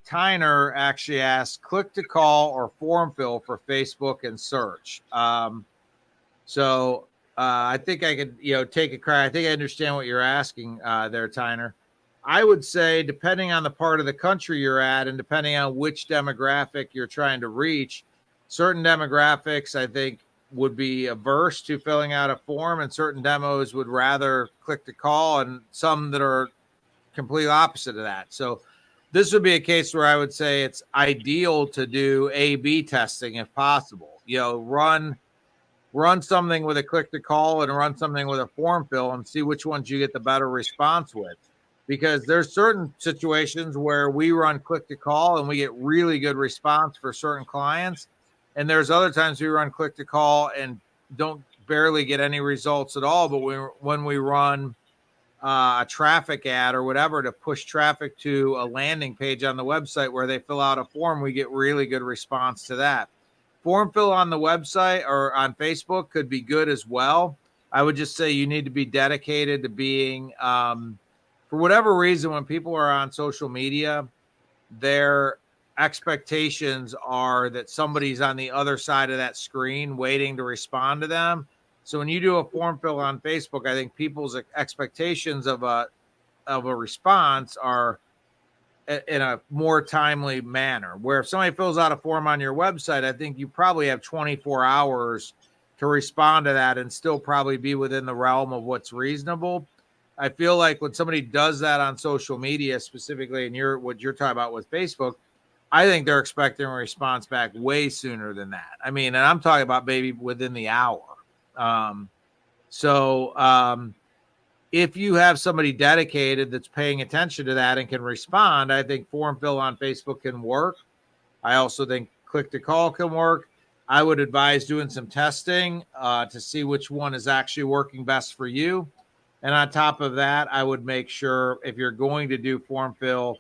Tyner actually asked, click to call or form fill for Facebook and search. I think I could, take a crack. I think I understand what you're asking there, Tyner. I would say, depending on the part of the country you're at and depending on which demographic you're trying to reach, certain demographics, I think, would be averse to filling out a form, and certain demos would rather click to call, and some that are completely opposite of that. So this would be a case where I would say it's ideal to do A/B testing if possible. Run something with a click to call and run something with a form fill and see which ones you get the better response with. Because there's certain situations where we run click to call and we get really good response for certain clients. And there's other times we run click to call and don't barely get any results at all. But when we run a traffic ad or whatever to push traffic to a landing page on the website where they fill out a form, we get really good response to that. Form fill on the website or on Facebook could be good as well. I would just say you need to be dedicated to being, for whatever reason, when people are on social media, their expectations are that somebody's on the other side of that screen waiting to respond to them. So when you do a form fill on Facebook, I think people's expectations of a response are in a more timely manner, where if somebody fills out a form on your website, I think you probably have 24 hours to respond to that and still probably be within the realm of what's reasonable. I feel like when somebody does that on social media specifically, and what you're talking about with Facebook, I think they're expecting a response back way sooner than that. I mean, and I'm talking about maybe within the hour. If you have somebody dedicated that's paying attention to that and can respond, I think form fill on Facebook can work. I also think click to call can work. I would advise doing some testing to see which one is actually working best for you. And on top of that, I would make sure if you're going to do form fill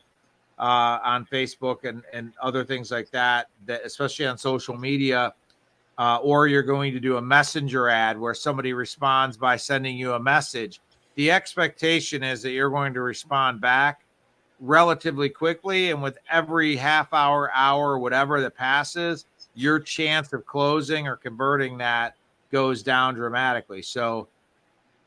on Facebook and other things like that, especially on social media, or you're going to do a messenger ad where somebody responds by sending you a message, the expectation is that you're going to respond back relatively quickly. And with every half hour, whatever that passes, your chance of closing or converting that goes down dramatically. So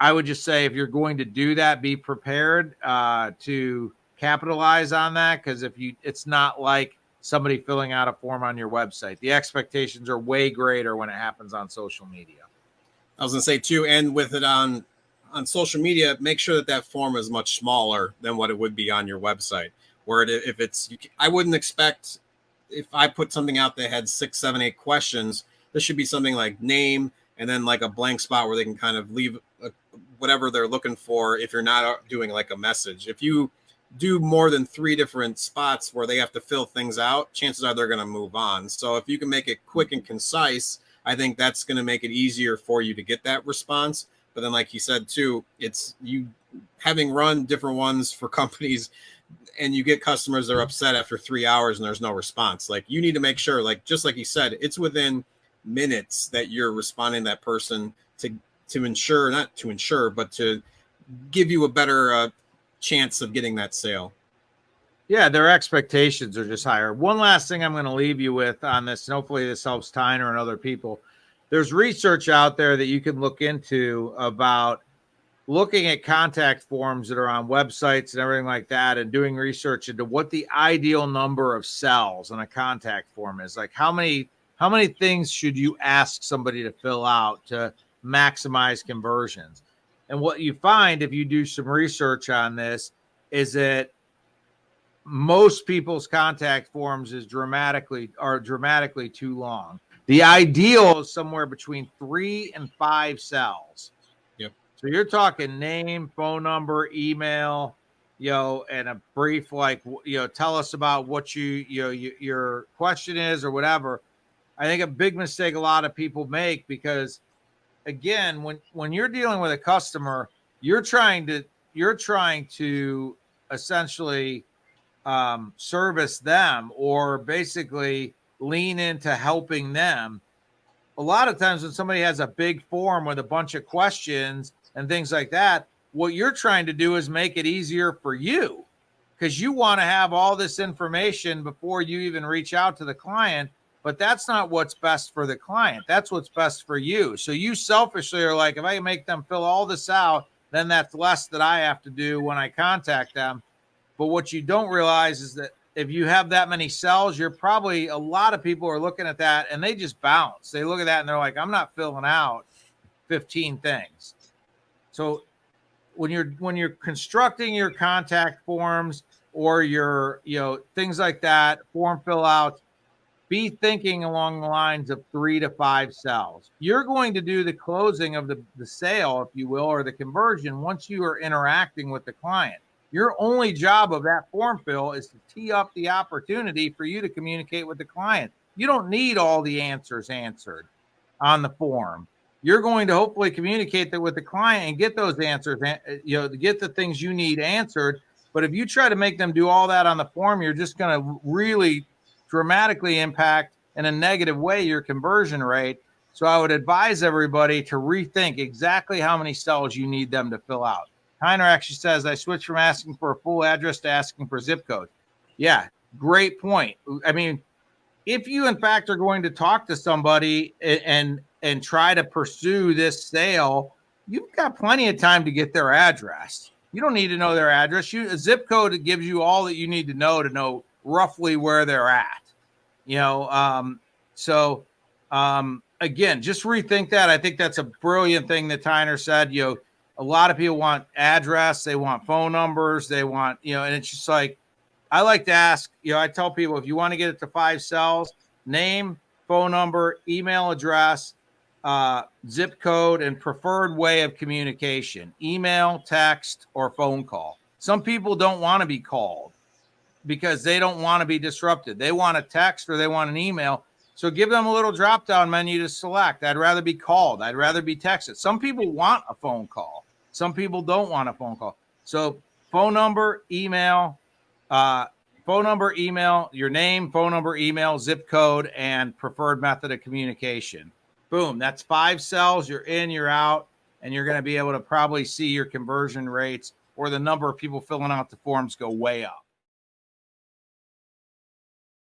I would just say, if you're going to do that, be prepared to capitalize on that. Because it's not like somebody filling out a form on your website. The expectations are way greater when it happens on social media. I was going to say too, and with it on social media, make sure that form is much smaller than what it would be on your website. I wouldn't expect, if I put something out that had 6, 7, 8 questions, this should be something like name and then like a blank spot where they can kind of leave whatever they're looking for. If you're not doing like a message, if you do more than 3 different spots where they have to fill things out, chances are they're going to move on. So if you can make it quick and concise, I think that's going to make it easier for you to get that response. But then, like you said, too, it's you having run different ones for companies and you get customers that are upset after 3 hours and there's no response. Like, you need to make sure, like, just like you said, it's within minutes that you're responding to that person to ensure, not to ensure, but to give you a better chance of getting that sale. Yeah, their expectations are just higher. One last thing I'm going to leave you with on this, and hopefully this helps Tyner and other people. There's research out there that you can look into about looking at contact forms that are on websites and everything like that, and doing research into what the ideal number of cells in a contact form is. Like, how many things should you ask somebody to fill out to maximize conversions? And what you find, if you do some research on this, is that most people's contact forms are dramatically too long. The ideal is somewhere between 3 and 5 cells. Yep. So you're talking name, phone number, email, and a brief, like, tell us about what your question is or whatever. I think a big mistake a lot of people make, because again, when you're dealing with a customer, you're trying to essentially service them, or basically lean into helping them. A lot of times when somebody has a big form with a bunch of questions and things like that, what you're trying to do is make it easier for you, because you want to have all this information before you even reach out to the client. But that's not what's best for the client. That's what's best for you. So you selfishly are like, if I can make them fill all this out, then that's less that I have to do when I contact them. But what you don't realize is that if you have that many cells, you're probably, a lot of people are looking at that and they just bounce. They look at that and they're like, I'm not filling out 15 things. So when you're constructing your contact forms or your, things like that, form fill outs, be thinking along the lines of 3 to 5 cells. You're going to do the closing of the sale, if you will, or the conversion once you are interacting with the client. Your only job of that form fill is to tee up the opportunity for you to communicate with the client. You don't need all the answers answered on the form. You're going to hopefully communicate that with the client and get those answers, to get the things you need answered. But if you try to make them do all that on the form, you're just going to really dramatically impact in a negative way your conversion rate. So I would advise everybody to rethink exactly how many cells you need them to fill out. Tyner actually says, I switched from asking for a full address to asking for zip code. Yeah, great point. I mean, if you in fact are going to talk to somebody and try to pursue this sale, you've got plenty of time to get their address. You don't need to know their address. A zip code gives you all that you need to know roughly where they're at. Again, just rethink that. I think that's a brilliant thing that Tyner said. A lot of people want address, they want phone numbers, they want, and it's just like, I like to ask, I tell people, if you want to get it to 5 cells, name, phone number, email address, zip code, and preferred way of communication, email, text, or phone call. Some people don't want to be called because they don't want to be disrupted. They want a text or they want an email. So give them a little drop-down menu to select. I'd rather be called. I'd rather be texted. Some people want a phone call. Some people don't want a phone call. So phone number, email, your name, phone number, email, zip code, and preferred method of communication. Boom. That's 5 cells. You're in, you're out, and you're going to be able to probably see your conversion rates or the number of people filling out the forms go way up.